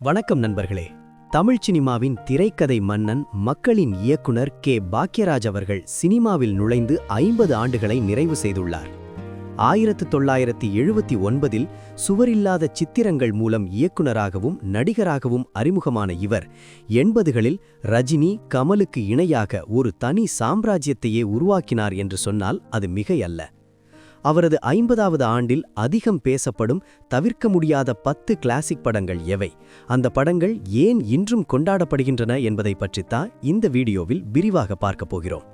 வணக்கம் நண்பர்களே. தமிழ் சினிமாவின் திரைக்கதை மன்னன், மக்களின் இயக்குனர் கே. பாக்யராஜ் அவர்கள் சினிமாவில் நுழைந்து 50 ஆண்டுகளை நிறைவு செய்துள்ளார். 1979இல் சுவரில்லாத சித்திரங்கள் மூலம் இயக்குனராகவும் நடிகராகவும் அறிமுகமான இவர் 80களில் ரஜினி, கமலுக்கு இணையாக ஒரு தனி சாம்ராஜ்யத்தையே உருவாக்கினார் என்று சொன்னால் அது மிகையல்ல. அவரது 50வது ஆண்டில் அதிகம் பேசப்படும், தவிர்க்க முடியாத 10 கிளாசிக் படங்கள் எவை? அந்த படங்கள் ஏன் இன்றும் கொண்டாடப்படுகின்றன என்பதை பற்றித்தான் இந்த வீடியோவில் விரிவாக பார்க்க போகிறோம்.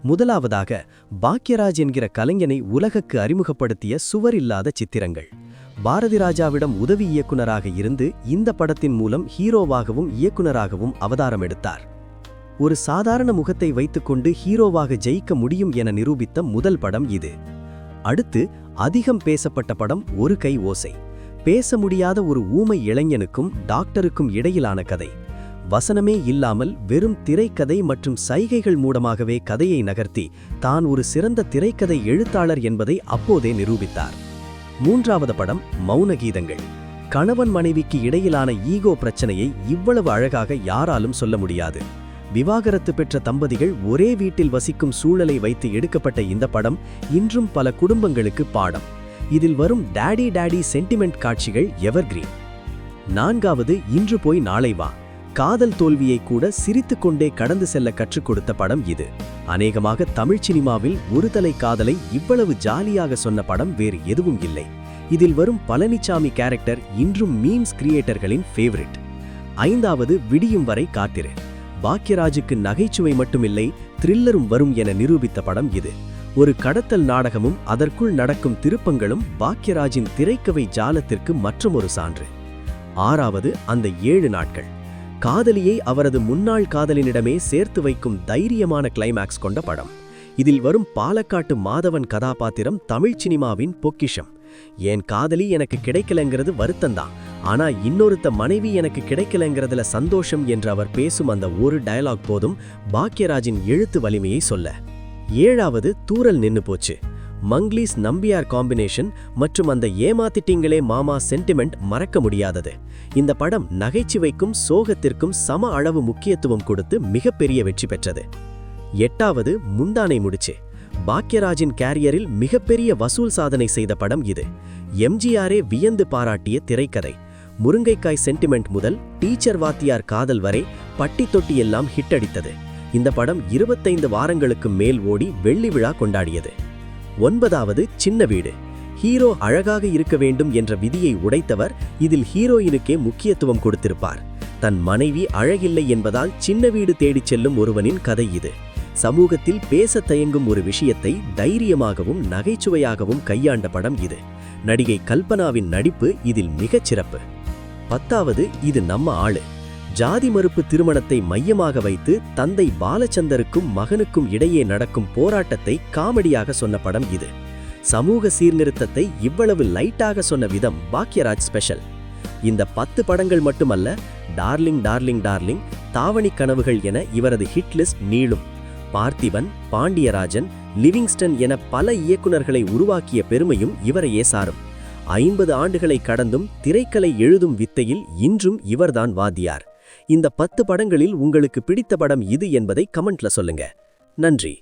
முதலாவதாக, பாக்யராஜ் என்கிற கலைஞனை உலகுக்கு அறிமுகப்படுத்திய சுவரில்லாத சித்திரங்கள். பாரதி ராஜாவிடம் உதவி இயக்குனராக இருந்து இந்த படத்தின் மூலம் ஹீரோவாகவும் இயக்குனராகவும் அவதாரம் எடுத்தார். ஒரு சாதாரண முகத்தை வைத்துக்கொண்டு ஹீரோவாக ஜெயிக்க முடியும் என நிரூபித்த முதல் படம் இது. அடுத்து, அதிகம் பேசப்பட்ட படம் ஒரு கை ஓசை. பேச முடியாத ஒரு ஊமை இளைஞனுக்கும் டாக்டருக்கும் இடையிலான கதை. வசனமே இல்லாமல் வெறும் திரைக்கதை மற்றும் சைகைகள் மூலமாகவே கதையை நகர்த்தி தான் ஒரு சிறந்த திரைக்கதை எழுத்தாளர் என்பதை அப்போதே நிரூபித்தார். மூன்றாவது படம் மௌன கீதங்கள். கணவன் மனைவிக்கு இடையிலான ஈகோ பிரச்சனையை இவ்வளவு அழகாக யாராலும் சொல்ல முடியாது. விவாகரத்து பெற்ற தம்பதிகள் ஒரே வீட்டில் வசிக்கும் சூழலை வைத்து எடுக்கப்பட்ட இந்த படம் இன்றும் பல குடும்பங்களுக்கு பாடம். இதில் வரும் டாடி டாடி சென்டிமெண்ட் காட்சிகள் எவர்கிரீன். நான்காவது, இன்று போய் நாளை வா. காதல் தோல்வியை கூட சிரித்துக்கொண்டே கடந்து செல்ல கற்றுக் கொடுத்த படம் இது. அநேகமாக தமிழ் சினிமாவில் ஒரு தலை காதலை இவ்வளவு ஜாலியாக சொன்ன படம் வேறு எதுவும் இல்லை. இதில் வரும் பழனிசாமி கேரக்டர் இன்றும் மீம்ஸ் கிரியேட்டர்களின் ஃபேவரிட். ஐந்தாவது, விடியும் வரை காத்திரு. பாக்யராஜுக்கு நகைச்சுவை மட்டுமில்லை, த்ரில்லரும் வரும் என நிரூபித்த படம் இது. ஒரு கடத்தல் நாடகமும் அதற்குள் நடக்கும் திருப்பங்களும் பாக்யராஜின் திரைக்கதை ஜாலத்திற்கு மற்றொரு சான்று. ஆறாவது, அந்த 7 நாட்கள். காதலியை அவரது முன்னாள் காதலினிடமே சேர்த்து வைக்கும் தைரியமான கிளைமாக்ஸ் கொண்ட படம். இதில் வரும் பாலக்காட்டு மாதவன் கதாபாத்திரம் தமிழ் சினிமாவின் பொக்கிஷம். என் காதலி எனக்கு கிடைக்கலங்கிறது வருத்தந்தான், ஆனா இன்னொருத்த மனைவி எனக்கு கிடைக்கலங்கிறதுல சந்தோஷம் என்று அவர் பேசும் அந்த ஒரு டயலாக் போதும் பாக்யராஜின் எழுத்து வலிமையை சொல்ல. ஏழாவது, தூரல் நின்னு போச்சு. மங்லீஸ் நம்பியார் காம்பினேஷன் மற்றும் அந்த ஏமாத்திட்டீங்களே மாமா சென்டிமெண்ட் மறக்க முடியாதது. இந்த படம் நகைச்சுவைக்கும் சோகத்திற்கும் சம அளவு முக்கியத்துவம் கொடுத்து மிகப்பெரிய வெற்றி பெற்றது. எட்டாவது, முந்தானை முடிச்சு. பாக்யராஜின் கேரியரில் மிகப்பெரிய வசூல் சாதனை செய்த படம் இது. எம்ஜிஆரே வியந்து பாராட்டிய திரைக்கதை. முருங்கைக்காய் சென்டிமெண்ட் முதல் டீச்சர் வாத்தியார் காதல் வரை பட்டி தொட்டி எல்லாம் ஹிட் அடித்தது. இந்த படம் 25 வாரங்களுக்கு மேல் ஓடி வெள்ளி விழா கொண்டாடியது. ஒன்பதாவது, சின்ன வீடு. ஹீரோ அழகாக இருக்க வேண்டும் என்ற விதியை உடைத்தவர் இதில் ஹீரோயினுக்கே முக்கியத்துவம் கொடுத்திருப்பார். தன் மனைவி அழகில்லை என்பதால் சின்ன வீடு தேடிச் செல்லும் ஒருவனின் கதை இது. சமூகத்தில் பேச தயங்கும் ஒரு விஷயத்தை தைரியமாகவும் நகைச்சுவையாகவும் கையாண்ட படம் இது. நடிகை கல்பனாவின் நடிப்பு இதில் மிகச் சிறப்பு. பத்தாவது, இது நம்ம ஆளு. ஜாதி மறுப்பு திருமணத்தை மையமாக வைத்து தந்தை பாலச்சந்தருக்கும் மகனுக்கும் இடையே நடக்கும் போராட்டத்தை காமெடியாக சொன்ன படம் இது. சமூக சீர்நிறுத்தத்தை இவ்வளவு லைட்டாக சொன்ன விதம் பாக்யராஜ் ஸ்பெஷல். இந்த 10 படங்கள் மட்டுமல்ல, டார்லிங் டார்லிங் டார்லிங், தாவணி கனவுகள் என இவரது ஹிட் லிஸ்ட் நீளும். பார்த்திபன், பாண்டியராஜன், லிவிங்ஸ்டன் என பல இயக்குனர்களை உருவாக்கிய பெருமையும் இவரையே சாரும். 50 ஆண்டுகளை கடந்தும் திரைக்கலை எழுதும் வித்தையில் இன்றும் இவர்தான் வாத்தியார். இந்த 10 படங்களில் உங்களுக்கு பிடித்த படம் இது என்பதை கமெண்ட்ல சொல்லுங்க. நன்றி.